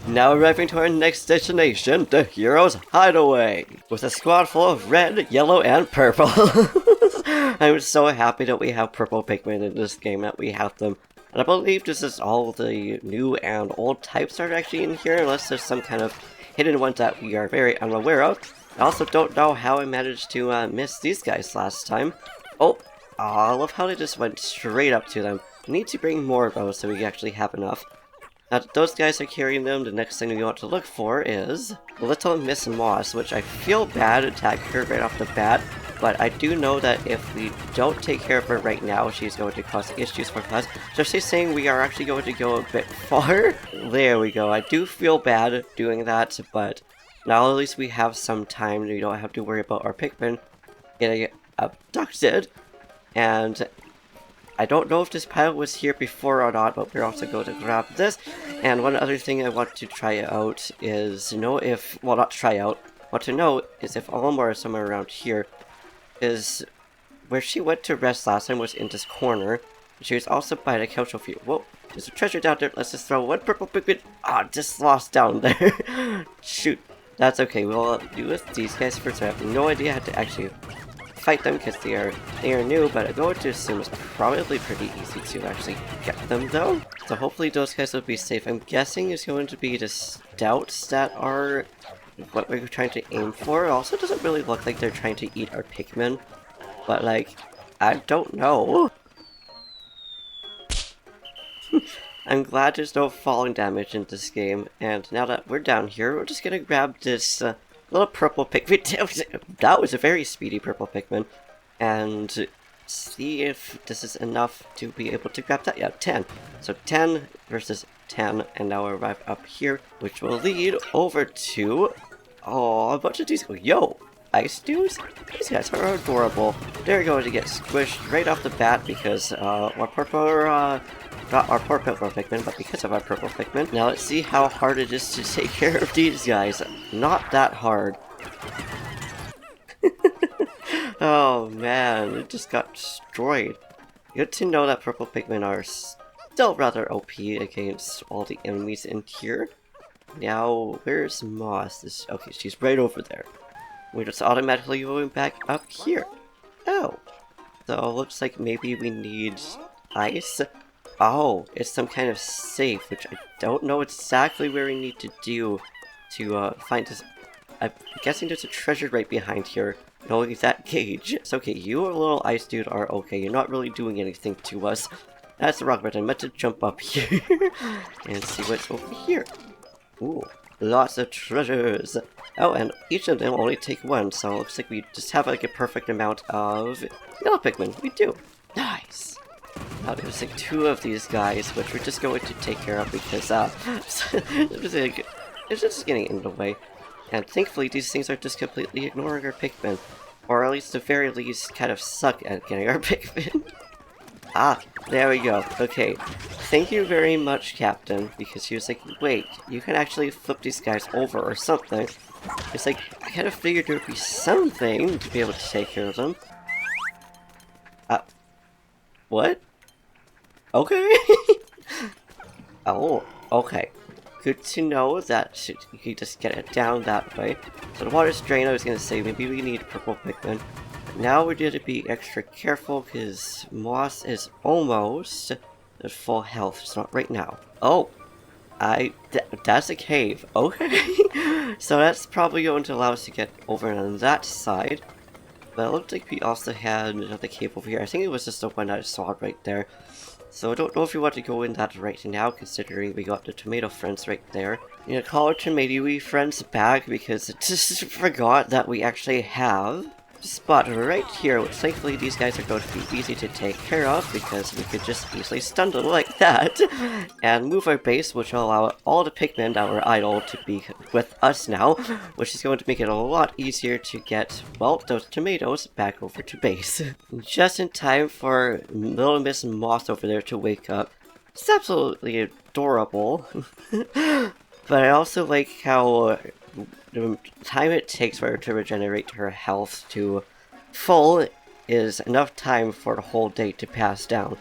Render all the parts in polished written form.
Now arriving to our next destination, the hero's Hideaway, with a squad full of red, yellow, and purple. I'm so happy that we have purple Pikmin in this game, that we have them. And I believe this is all the new and old types are actually in here, unless there's some kind of hidden ones that we are very unaware of. I also don't know how I managed to miss these guys last time. Oh, I love how they just went straight up to them. We need to bring more of those so we actually have enough. Now that those guys are carrying them, the next thing we want to look for is Little Miss Moss, which I feel bad attacking her right off the bat, but I do know that if we don't take care of her right now, she's going to cause issues for us. So she's saying we are actually going to go a bit far. There we go. I do feel bad doing that, but now at least we have some time. We don't have to worry about our Pikmin getting abducted. And I don't know if this pilot was here before or not, but we're also going to grab this. And one other thing I want to try out is know if, well, not try out, what to know is if Olimar is somewhere around here. Is where she went to rest last time was in this corner. She was also by the couch over here. Whoa, there's a treasure down there. Let's just throw one purple Pikmin. Ah, just lost down there. Shoot, that's okay. We'll do with these guys first. I have no idea how to actually fight them because they are new, but I'm going to assume it's probably pretty easy to actually get them though. So hopefully those guys will be safe. I'm guessing it's going to be the stouts that are what we're trying to aim for. It also doesn't really look like they're trying to eat our Pikmin, but like, I don't know. I'm glad there's no falling damage in this game, and now that we're down here, we're just gonna grab this little purple Pikmin. That was a very speedy purple Pikmin, and see if this is enough to be able to grab that. Yeah, 10. So 10 versus 10, and now we'll arrive up here, which will lead over to, oh, a bunch of these. Yo, ice dudes? These guys are adorable. They're going to get squished right off the bat because our purple, not our poor purple Pikmin, but because of our purple Pikmin. Now let's see how hard it is to take care of these guys. Not that hard. Oh man, it just got destroyed. Good to know that purple Pikmin are still rather OP against all the enemies in here. Now, where's Moss? Okay, she's right over there. We're just automatically going back up here. Oh, so looks like maybe we need ice. Oh, it's some kind of safe, which I don't know exactly where we need to do to find this. I'm guessing there's a treasure right behind here. Knowing that cage. It's okay, you little ice dude are okay. You're not really doing anything to us. That's the wrong button. I meant to jump up here and see what's over here. Ooh, lots of treasures. Oh, and each of them only take one, so it looks like we just have like a perfect amount of yellow Pikmin. We do. Nice. Now there's like 2 of these guys, which we're just going to take care of because it's just getting in the way. And thankfully these things are just completely ignoring our Pikmin. Or at least at the very least kind of suck at getting our Pikmin. Ah, there we go. Okay. Thank you very much, Captain, because he was like, wait, you can actually flip these guys over or something. It's like, I kind of figured there would be something to be able to take care of them. What? Okay. Oh, okay. Good to know that you can just get it down that way. So the water's drained, I was gonna say maybe we need purple Pikmin. But now we're going to be extra careful because Moss is almost at full health. It's not right now. Oh! That's a cave. Okay. So that's probably going to allow us to get over on that side. But it looked like we also had another cave over here. I think it was just the one I saw right there. So I don't know if you want to go in that right now, considering we got the tomato friends right there. You know, call our tomato friends back because I just forgot that we actually have a spot right here, which thankfully these guys are going to be easy to take care of because we could just easily stun them like that and move our base, which will allow all the Pikmin that were idle to be with us now, which is going to make it a lot easier to get, well, those tomatoes back over to base. Just in time for little Miss Moss over there to wake up. It's absolutely adorable. But I also like how the time it takes for her to regenerate her health to full is enough time for the whole day to pass down.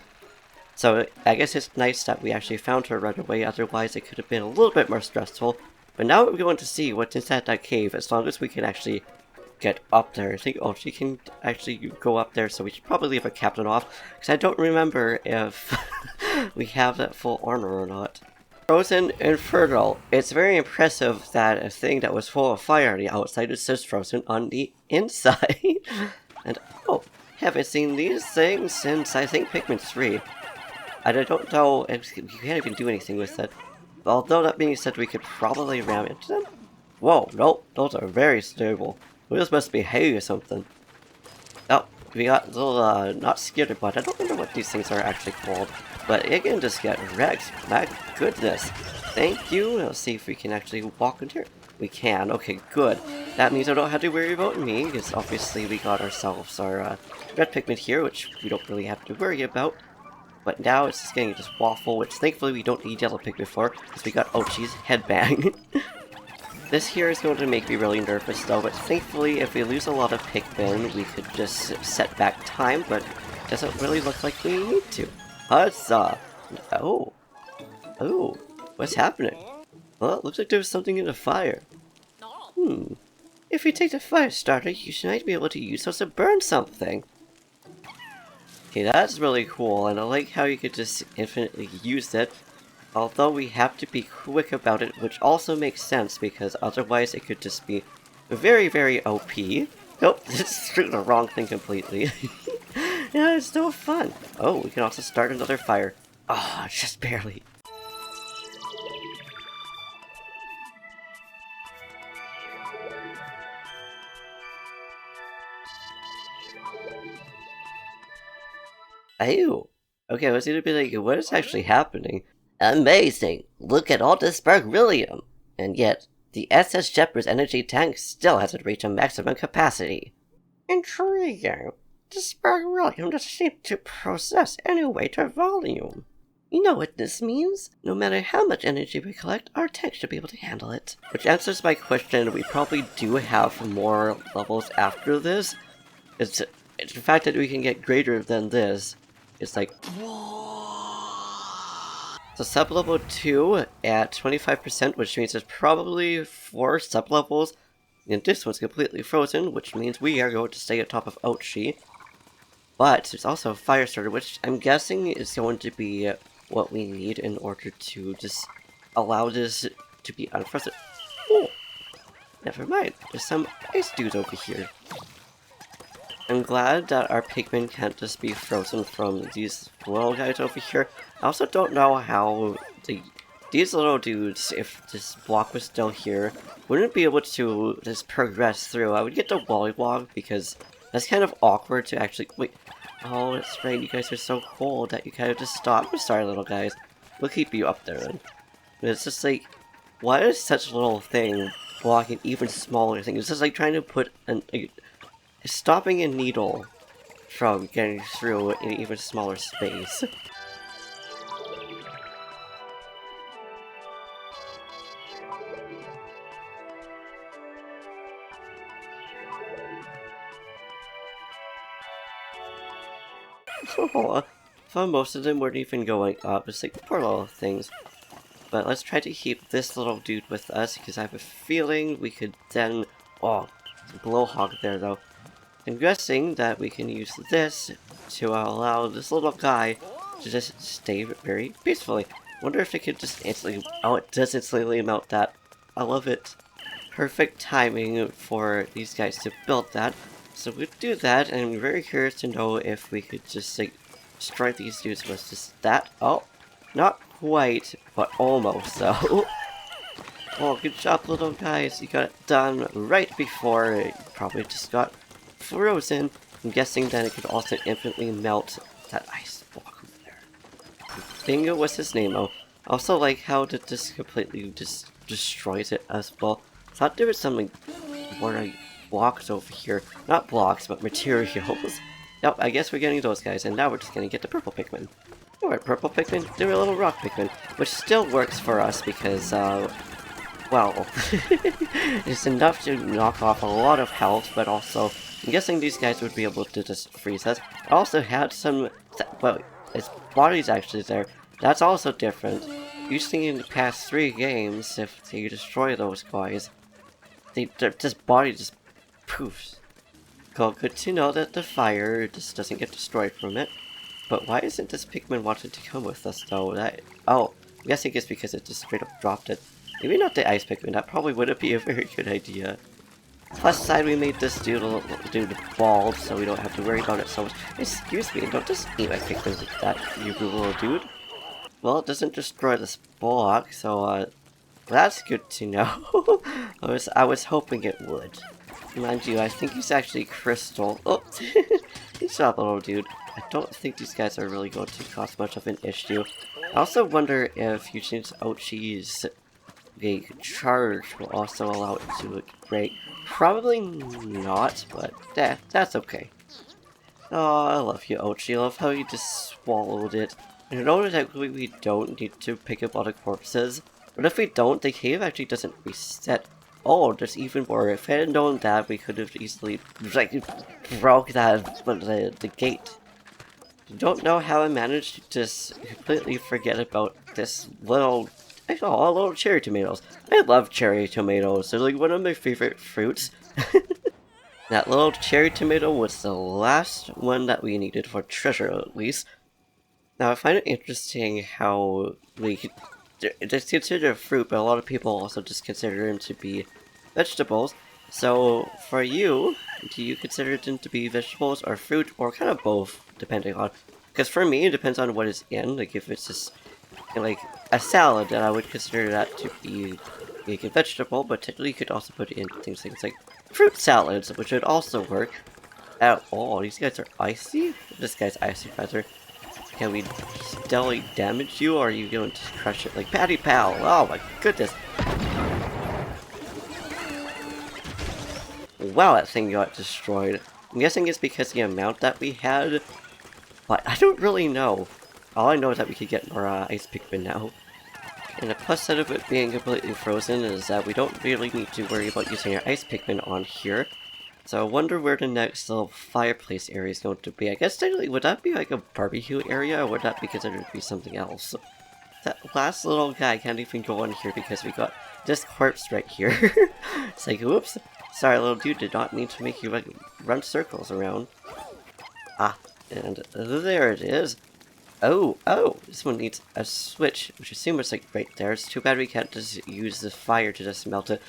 So I guess it's nice that we actually found her right away, otherwise it could have been a little bit more stressful. But now we're going to see what's inside that cave, as long as we can actually get up there. I think, oh, she can actually go up there, so we should probably leave a captain off, because I don't remember if we have that full armor or not. Frozen Inferno. It's very impressive that a thing that was full of fire on the outside is just frozen on the inside. And, oh, haven't seen these things since, I think, Pikmin 3. And I don't know if you can't even do anything with it. Although that being said, we could probably ram into them. Whoa, no, those are very stable. Those must be hay or something. Oh, we got a little, not skitter butt. I don't remember what these things are actually called. But it can just get wrecked. My goodness. Thank you. Let's see if we can actually walk in here. We can. Okay, good. That means I don't have to worry about me, because obviously we got ourselves our red Pikmin here, which we don't really have to worry about. But now it's just getting this waffle, which thankfully we don't need yellow Pikmin for, because we got Ochi's headbang. This here is going to make me really nervous though, but thankfully if we lose a lot of Pikmin, we could just set back time, but it doesn't really look like we need to. Huzzah! Oh. Oh. What's happening? Well, it looks like there's something in the fire. If you take the fire starter, you might be able to use those to burn something. Okay, that's really cool, and I like how you could just infinitely use it. Although we have to be quick about it, which also makes sense, because otherwise it could just be very, very OP. Nope, just threw the wrong thing completely. Yeah, it's still fun. Oh, we can also start another fire. Oh, just barely. Ew. Okay, I was gonna be like, what is actually happening? Amazing! Look at all this beryllium! And yet, the SS Shepherd's energy tank still hasn't reached a maximum capacity. Intriguing. This beryllium doesn't seem to process any weight or volume. You know what this means? No matter how much energy we collect, our tank should be able to handle it. Which answers my question, we probably do have more levels after this. It's the fact that we can get greater than this. It's like... So sublevel 2 at 25%, which means there's probably 4 sublevels, and this one's completely frozen, which means we are going to stay atop of Ochi. But there's also a fire starter, which I'm guessing is going to be what we need in order to just allow this to be unfrozen. Oh, never mind, there's some ice dudes over here. I'm glad that our Pikmin can't just be frozen from these little guys over here. I also don't know how these little dudes, if this block was still here, wouldn't be able to just progress through. I would get the Wollywog because that's kind of awkward to actually... Wait. Oh, that's right. You guys are so cold that you kind of just stop. I'm sorry, little guys. We'll keep you up there then. But it's just like, why is such a little thing blocking even smaller things? It's just like trying to put an... stopping a needle from getting through an even smaller space. Oh, I thought most of them weren't even going up. It's like poor little things. But let's try to keep this little dude with us, because I have a feeling we could then... Oh, blowhog there though. I'm guessing that we can use this to allow this little guy to just stay very peacefully. Wonder if it could just instantly... Oh, it does instantly melt that. I love it. Perfect timing for these guys to build that. So we'll do that, and I'm very curious to know if we could just, like, strike these dudes with just that. Oh, not quite, but almost, though. Oh, good job, little guys. You got it done right before it probably just got frozen. I'm guessing that it could also infinitely melt that ice block over there. Bingo was his name, oh. I also like how that this completely just destroys it as well. I thought there was something more blocks over here. Not blocks, but materials. Yep, I guess we're getting those guys, and now we're just gonna get the purple Pikmin. Alright, purple Pikmin, they're a little rock Pikmin, which still works for us because, well, it's enough to knock off a lot of health, but also, I'm guessing these guys would be able to just freeze us. I also had some, well, it's body's actually there. That's also different. Usually in the past 3 games, if you destroy those guys, this body just poofs. Cool, good to know that the fire just doesn't get destroyed from it. But why isn't this Pikmin wanting to come with us though? Oh, I'm guessing it's because it just straight up dropped it. Maybe not the ice Pikmin, that probably wouldn't be a very good idea. Plus side, we made this dude bald, so we don't have to worry about it so much. Excuse me, don't just eat my Pikmin like that, you little dude. Well, it doesn't destroy this block, so that's good to know. I was hoping it would. Mind you, I think he's actually crystal. Oh, he's not a little dude. I don't think these guys are really going to cause much of an issue. I also wonder if you change Ouchie's charge will also allow it to break. Probably not, but that's okay. Oh, I love you, Ouchie. I love how you just swallowed it. You know, technically we don't need to pick up all the corpses, but if we don't, the cave actually doesn't reset. Oh, there's even more. If I had known that, we could have easily broke the gate. I don't know how I managed to just completely forget about this little cherry tomatoes. I love cherry tomatoes. They're like one of my favorite fruits. That little cherry tomato was the last one that we needed for treasure, at least. Now, I find it interesting how they're considered fruit, but a lot of people also just consider them to be vegetables. So, for you, do you consider them to be vegetables or fruit, or kind of both, depending on... Because for me, it depends on what it's in. Like, if it's just, like, a salad, then I would consider that to be like a vegetable, but technically you could also put in things like fruit salads, which would also work. Oh, these guys are icy? This guy's icy, rather. Can we steadily damage you, or are you going to crush it like Patty Pal? Oh my goodness. Wow, that thing got destroyed. I'm guessing it's because of the amount that we had, but I don't really know. All I know is that we could get more ice Pikmin now. And the plus side of it being completely frozen is that we don't really need to worry about using our ice Pikmin on here. So I wonder where the next little fireplace area is going to be. I guess technically, would that be like a barbecue area, or would that be considered to be something else? That last little guy can't even go in here because we got this corpse right here. It's like, oops, sorry little dude, did not mean to make you like run circles around. Ah, and there it is. Oh, this one needs a switch, which I assume is like right there. It's too bad we can't just use the fire to just melt it.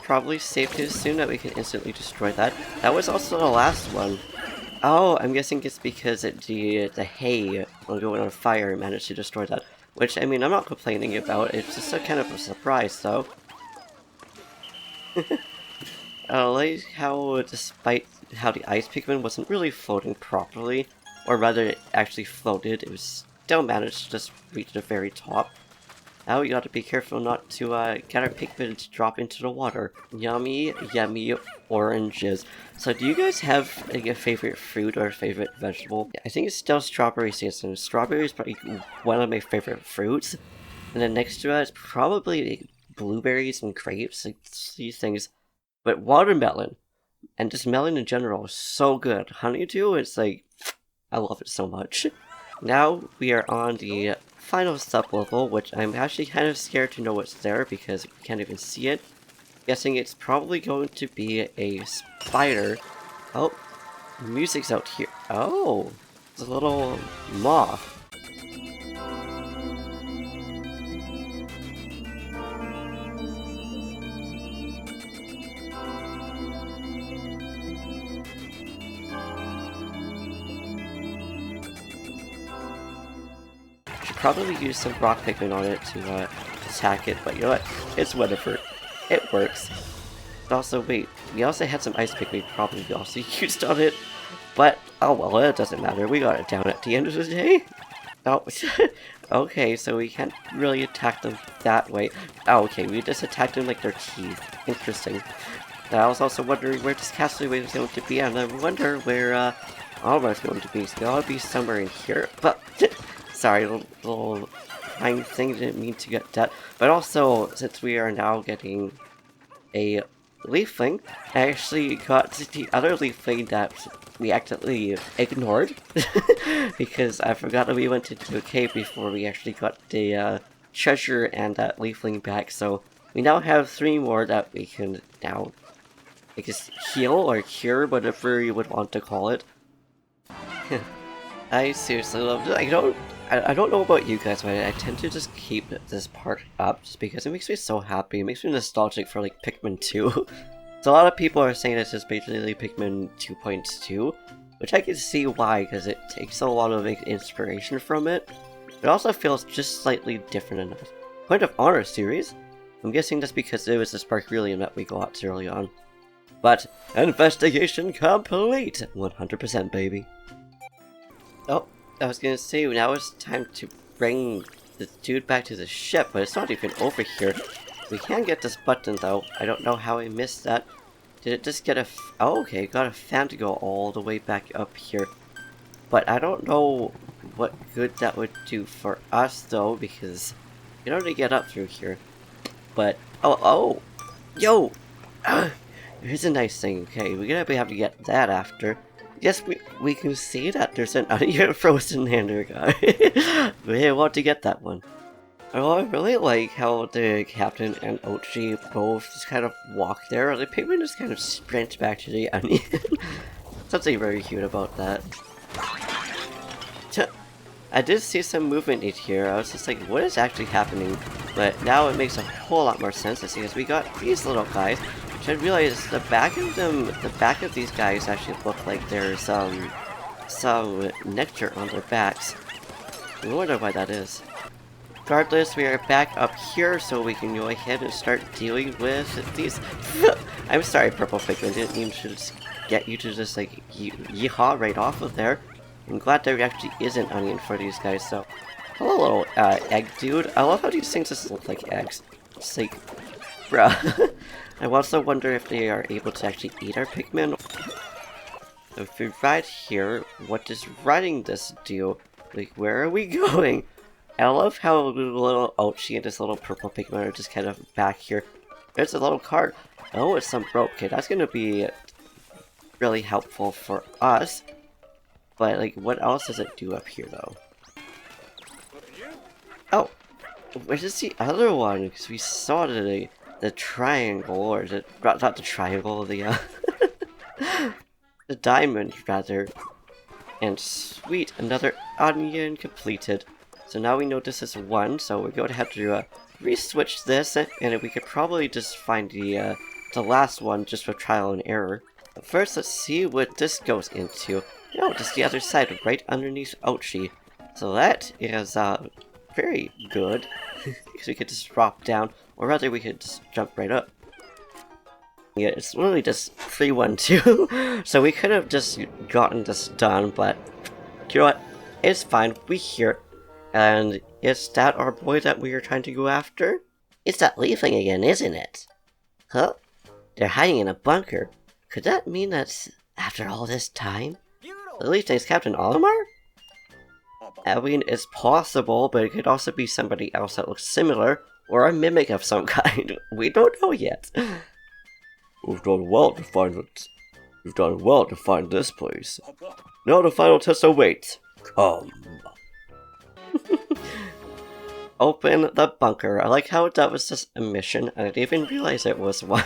Probably safe to assume that we can instantly destroy that. That was also the last one. Oh, I'm guessing it's because the hay when going on fire managed to destroy that. Which, I mean, I'm not complaining about. It's just a kind of a surprise, though. I like how, despite how the ice Pikmin wasn't really floating properly, or rather it actually floated, it was still managed to just reach the very top. Now we gotta be careful not to get our Pikmin to drop into the water. Yummy, yummy oranges. So do you guys have like, a favorite fruit or a favorite vegetable? I think it's still strawberry season. Strawberry is probably one of my favorite fruits. And then next to that is probably like, blueberries and grapes, like these things. But watermelon, and just melon in general, is so good. Honeydew, it's like, I love it so much. Now we are on the final sublevel, which I'm actually kind of scared to know what's there because we can't even see it. Guessing it's probably going to be a spider. Oh, music's out here. Oh, it's a little moth. Probably use some rock Pikmin on it to attack it, but you know what? It's whatever. It works. But also, wait, we also had some ice Pikmin probably also used on it, but oh well, it doesn't matter. We got it down at the end of the day. Oh, okay, so we can't really attack them that way. Oh, okay, we just attacked them like their teeth. Interesting. I was also wondering where this Castaway was going to be, and I wonder where Olimar's going to be. It's gotta be somewhere in here, but. Sorry, little tiny thing, didn't mean to get that. But also, since we are now getting a leafling, I actually got the other leafling that we accidentally ignored because I forgot that we went into a cave before we actually got the treasure and that leafling back. So we now have 3 more that we can now, I guess, heal or cure, whatever you would want to call it. I seriously love it. I don't know about you guys, but I tend to just keep this part up just because it makes me so happy. It makes me nostalgic for like Pikmin 2. So a lot of people are saying this is basically Pikmin 2.2, which I can see why, because it takes a lot of inspiration from it. It also feels just slightly different enough. Point of Honor series? I'm guessing that's because it was the Sparkelium that we got early on. But investigation complete! 100% baby. Oh, I was gonna say, now it's time to bring the dude back to the ship, but it's not even over here. We can get this button though. I don't know how I missed that. Did it just get a oh, okay, got a fan to go all the way back up here. But I don't know what good that would do for us though, because you can already get up through here. But, oh, yo! Here's a nice thing, okay, we're gonna have to get that after. Yes, we can see that there's an onion frozen hander guy. We want to get that one. Oh, I really like how the Captain and Ochi both just kind of walk there. The Pikmin just kind of sprint back to the onion. Something very cute about that. I did see some movement in here. I was just like, what is actually happening? But now it makes a whole lot more sense because we got these little guys. Which I realized the back of these guys actually look like there's some nectar on their backs. I wonder why that is. Regardless, we are back up here, so we can go ahead and start dealing with these. I'm sorry, Purple Pikmin, didn't mean to just get you to just like yeehaw right off of there. I'm glad there actually is an onion for these guys. So, hello, little egg dude. I love how these things just look like eggs. It's like, bruh. I also wonder if they are able to actually eat our Pikmin. So if we ride here, what does riding this do? Like, where are we going? I love how the little Ochi and this little purple Pikmin are just kind of back here. There's a little card. Oh, it's some rope. Okay, that's gonna be really helpful for us. But, like, what else does it do up here, though? Oh, where's the other one? Because we saw the triangle, or not the triangle, the the diamond, rather. And sweet, another onion completed. So now we know this is 1, so we're going to have to re-switch this, and we could probably just find the last one just for trial and error. But first, let's see what this goes into. No, just the other side, right underneath Ochi. So that is very good, because we could just drop down, or rather we could just jump right up. Yeah, it's literally just 3-1-2, so we could have just gotten this done, but you know what, it's fine, we here. And is that our boy that we are trying to go after? It's that leafling again, isn't it? Huh? They're hiding in a bunker. Could that mean that's after all this time? The leafling's Captain Olimar? I mean, it's possible, but it could also be somebody else that looks similar, or a mimic of some kind. We don't know yet. We've done well to find it. We've done well to find this place. Now the final test awaits. Come. Open the bunker. I like how that was just a mission, and I didn't even realize it was one.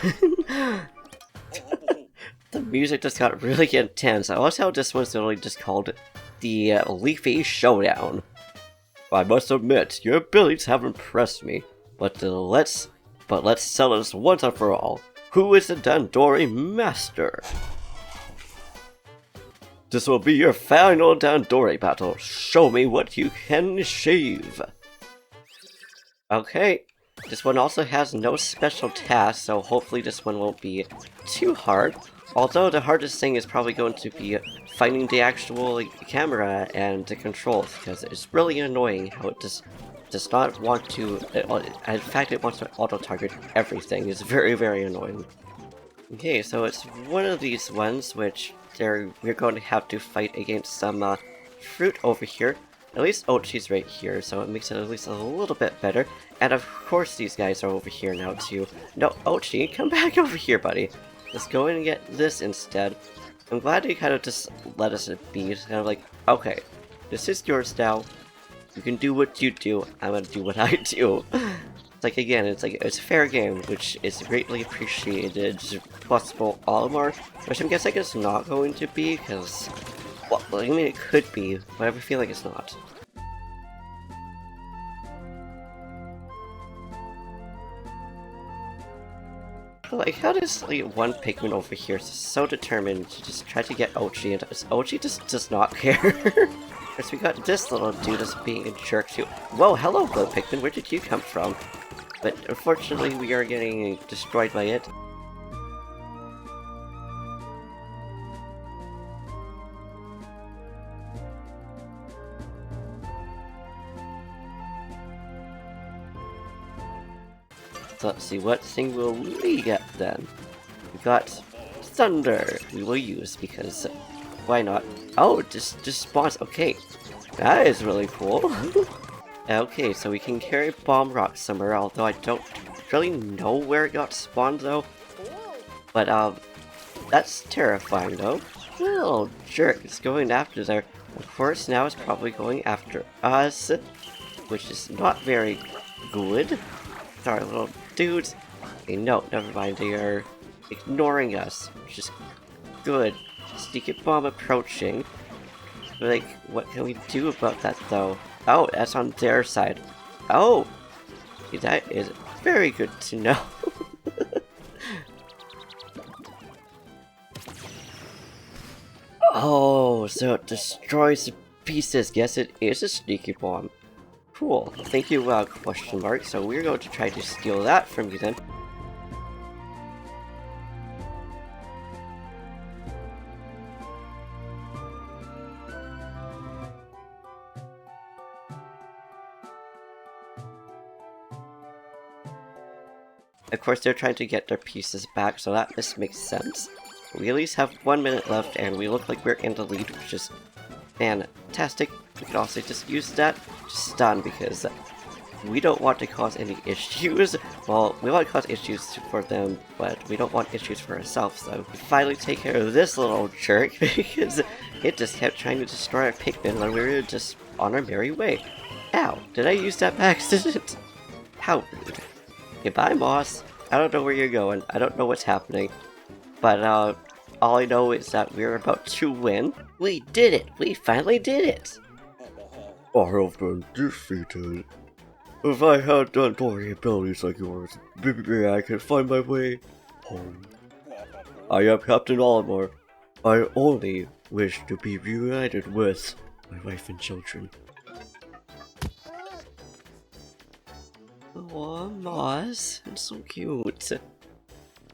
The music just got really intense. I like how this one's literally just called the Leafy Showdown. I must admit, your abilities have impressed me, but let's settle this once and for all. Who is the Dandori Master? This will be your final Dandori battle. Show me what you can achieve. Okay, this one also has no special tasks, so hopefully this one won't be too hard. Although the hardest thing is probably going to be finding the actual camera and the controls, because it's really annoying how it just does not want to, in fact it wants to auto-target everything. It's very, very annoying. Okay, so it's one of these ones which we're going to have to fight against some fruit over here. At least Ochi's right here, so it makes it at least a little bit better. And of course these guys are over here now too. No, Ochi, come back over here, buddy. Let's go in and get this instead. I'm glad he kind of just let us be. It's kind of like, okay, this is yours now. You can do what you do. I'm gonna do what I do. It's like, again, it's like, it's a fair game, which is greatly appreciated. Possible Olimar, which I'm guessing it's not going to be, because, well, I mean, it could be, but I have a feeling it's not. Like, how does, like, one Pikmin over here is so determined to just try to get Ochi, and Ochi just does not care? Because we got this little dude that's being a jerk too. Whoa, hello, little Pikmin, where did you come from? But unfortunately, we are getting destroyed by it. So let's see, what thing will we get then? We got Thunder, we will use, because why not? Oh, just spawns, okay. That is really cool. Okay, so we can carry Bomb Rock somewhere, although I don't really know where it got spawned though. But that's terrifying though. Little jerk, it's going after there. Of course, now it's probably going after us, which is not very good. Sorry, little dudes. Okay, no, never mind. They are ignoring us, which is good. Sneaky bomb approaching. But, like, what can we do about that, though? Oh, that's on their side. Oh! See, that is very good to know. Oh, so it destroys the pieces. Yes, it is a sneaky bomb. Cool. Thank you, question mark. So we're going to try to steal that from you then. Of course, they're trying to get their pieces back, so this makes sense. We at least have 1 minute left, and we look like we're in the lead, which is fantastic. We can also just use that to stun, because we don't want to cause any issues. Well, we want to cause issues for them, but we don't want issues for ourselves, so we finally take care of this little jerk, because it just kept trying to destroy our Pikmin when we were just on our merry way. Ow, did I use that by accident? How rude. Goodbye, Moss. I don't know where you're going. I don't know what's happening. But, all I know is that we're about to win. We did it! We finally did it! I have been defeated. If I had done Dory abilities like yours, maybe I could find my way home. I am Captain Olimar. I only wish to be reunited with my wife and children. Oh, Moss, it's so cute.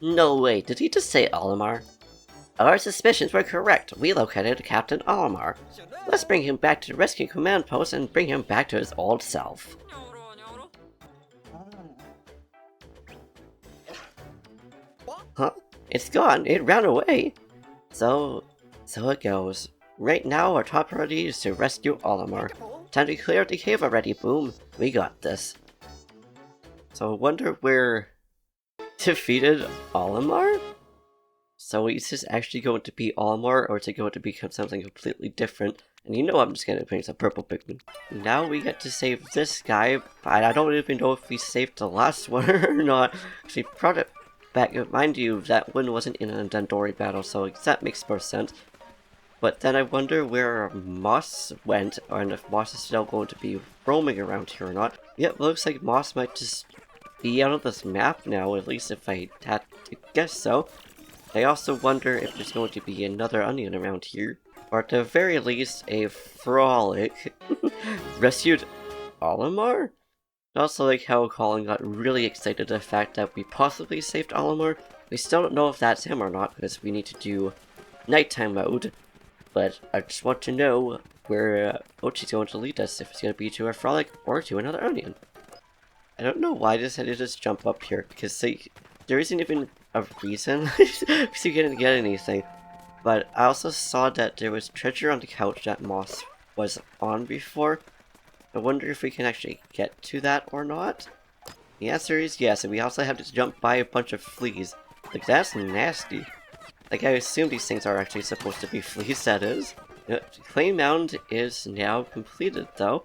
No way, did he just say Olimar? Our suspicions were correct. We located Captain Olimar. Let's bring him back to the rescue command post and bring him back to his old self. Huh? It's gone. It ran away. So it goes. Right now, our top priority is to rescue Olimar. Time to clear the cave already, Boom. We got this. So I wonder where defeated Olimar? So is this actually going to be Olimar, or is it going to become something completely different? And you know I'm just gonna bring some purple Pikmin. Now we get to save this guy, but I don't even know if we saved the last one or not. We brought it back. Mind you, that one wasn't in a Dandori battle, so that makes more sense. But then I wonder where Moss went, and if Moss is still going to be roaming around here or not. Yep, looks like Moss might just be out of this map now, at least if I had to guess so. I also wonder if there's going to be another onion around here, or at the very least, a Frolic rescued Olimar? I also like how Colin got really excited at the fact that we possibly saved Olimar. We still don't know if that's him or not, because we need to do nighttime mode, but I just want to know where Ochi's going to lead us, if it's going to be to a Frolic or to another onion. I don't know why I decided to just jump up here, because there isn't even a reason because you didn't get anything. But I also saw that there was treasure on the couch that Moss was on before. I wonder if we can actually get to that or not. The answer is yes, and we also have to jump by a bunch of fleas. Like, that's nasty. Like, I assume these things are actually supposed to be fleas, that is. The clay mound is now completed, though.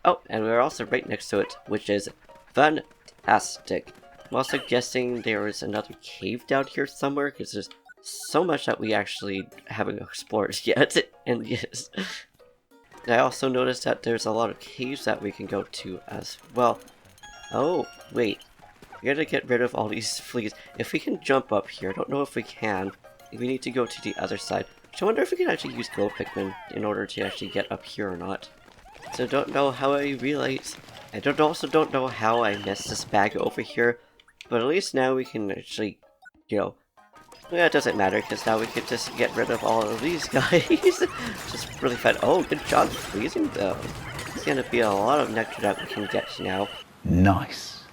Oh, and we're also right next to it, which is fantastic. I'm also guessing there is another cave down here somewhere, because there's so much that we actually haven't explored yet. And yes. I also noticed that there's a lot of caves that we can go to as well. Oh, wait. We gotta get rid of all these fleas. If we can jump up here, I don't know if we can. We need to go to the other side. So I wonder if we can actually use gold Pikmin in order to actually get up here or not. So I don't know how I realize. I also don't know how I messed this bag over here. But at least now we can actually, you know, yeah, it doesn't matter, because now we can just get rid of all of these guys. Just really fun. Oh, good job freezing them. It's gonna be a lot of nectar that we can get now. Nice.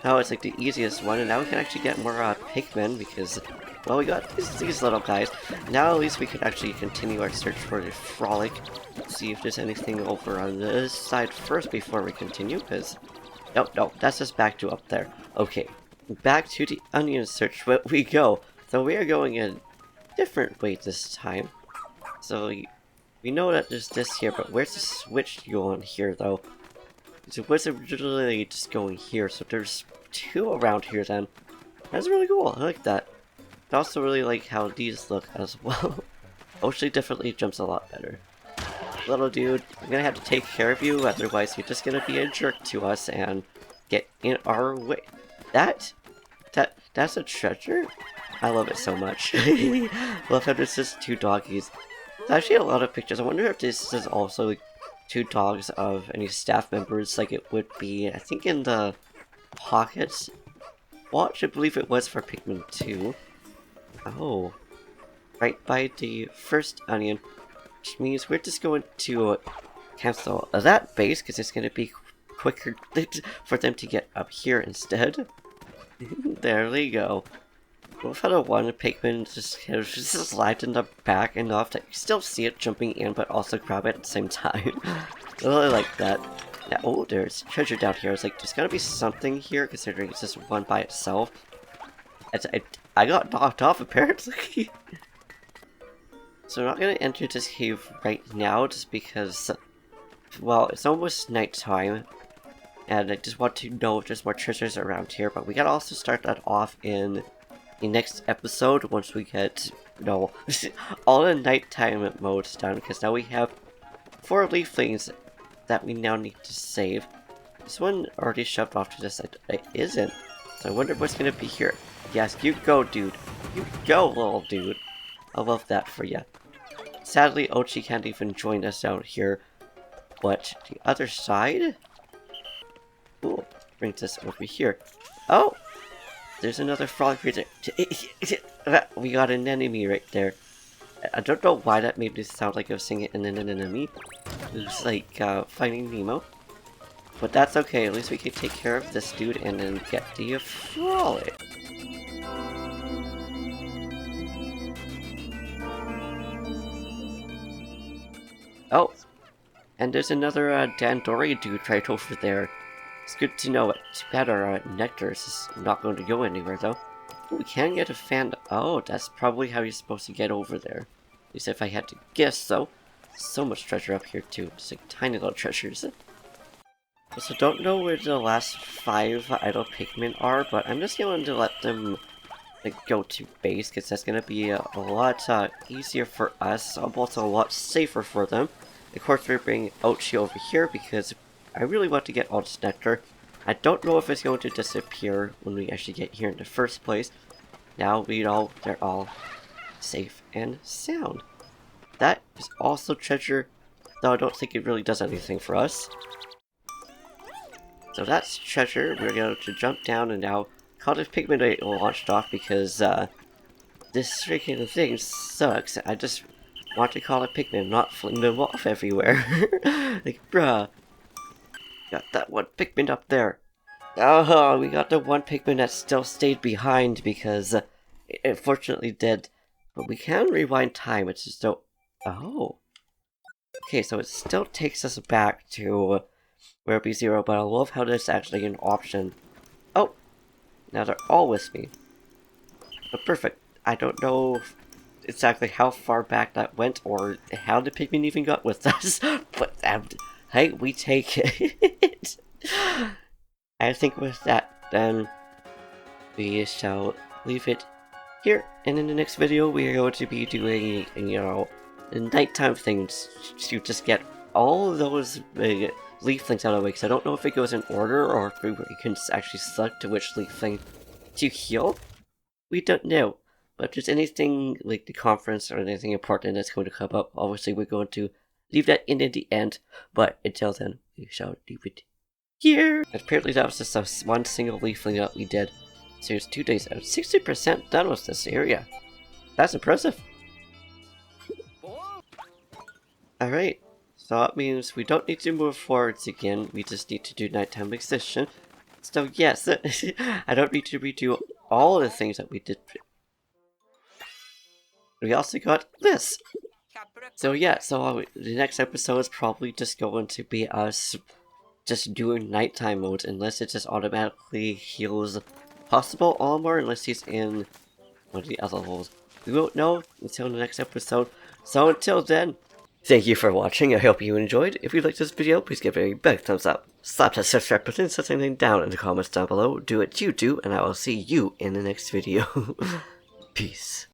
Now it's like the easiest one, and now we can actually get more Pikmin, because, well, we got these little guys. Now at least we can actually continue our search for the Frolic. Let's see if there's anything over on this side first before we continue, because... No, that's just back to up there. Okay. Back to the onion search we go. So we are going a different way this time. So we know that there's this here, but where's the switch going here though? So it was originally just going here, so there's two around here then. That's really cool, I like that. I also really like how these look as well. Ocean definitely jumps a lot better. Little dude, I'm gonna have to take care of you, otherwise you're just gonna be a jerk to us and get in our way. That's a treasure? I love it so much. Love how there's just two doggies. There's actually a lot of pictures. I wonder if this is also like two dogs of any staff members like it would be, I think in the Pockets watch, I believe it was for Pikmin 2. Oh. Right by the first onion. Which means we're just going to cancel that base because it's going to be quicker for them to get up here instead. There we go. We'll have a one Pikmin just slide in the back enough that you still see it jumping in, but also grab it at the same time. I really like that. Now, oh, there's treasure down here. I was like, there's gotta be something here, considering it's just one by itself. I got knocked off, apparently. So we're not gonna enter this cave right now, just because, well, it's almost nighttime. And I just want to know if there's more treasures around here, but we gotta also start that off in the next episode once we get, you know, all the nighttime modes done, because now we have 4 leaflings that we now need to save. This one already shoved off to the side. It isn't. So I wonder what's gonna be here. Yes, you go, dude. You go, little dude. I love that for you. Sadly, Ochi can't even join us out here. But the other side? Ooh, brings us over here. Oh! There's another frog creature. We got an enemy right there. I don't know why that made me sound like I was singing an enemy. It was like Finding Nemo. But that's okay, at least we can take care of this dude and then get the frolic. Oh! And there's another Dandori dude right over there. It's good to know. It's bad our nectar is not going to go anywhere though. We can get a fan. Oh, that's probably how you're supposed to get over there. At least if I had to guess, so. So much treasure up here too. Just like tiny little treasures. So don't know where the last 5 idle Pikmin are, but I'm just going to let them like go to base, because that's going to be a lot easier for us, almost a lot safer for them. Of course, we're bringing Ochi over here because I really want to get all this nectar. I don't know if it's going to disappear when we actually get here in the first place. Now we know they're all safe and sound. That is also treasure, though I don't think it really does anything for us. So that's treasure. We're going to jump down and now call this Pikmin launched off because this freaking thing sucks. I just want to call it Pikmin, not fling them off everywhere. Like, bruh. Got that one Pikmin up there. Oh, we got the one Pikmin that still stayed behind because it unfortunately did. But we can rewind time, it's just so... Oh. Okay, so it still takes us back to where it'd be 0, but I love how there's actually an option. Oh! Now they're all with me. But perfect. I don't know exactly how far back that went, or how the Pikmin even got with us, but hey, we take it! I think with that, then, we shall leave it here, and in the next video we are going to be doing, the nighttime things to just get all of those leaflings out of the way, because I don't know if it goes in order, or if we can actually select to which leafling to heal. We don't know, but if there's anything like the conference or anything important that's going to come up, obviously we're going to leave that in at the end, but until then, we shall leave it here. Apparently that was just one single leafling that we did. So it's 2 days out. 60% done with this area. That's impressive. Alright, so that means we don't need to move forwards again, we just need to do nighttime excision. So yes, I don't need to redo all of the things that we did. We also got this! So yeah, so the next episode is probably just going to be us just doing nighttime modes, unless it just automatically heals possible Olimar, unless he's in one of the other levels. We won't know until the next episode, so until then, thank you for watching, I hope you enjoyed. If you liked this video, please give it a big thumbs up. Slap that subscribe button, set something down in the comments down below, do what you do, and I will see you in the next video. Peace.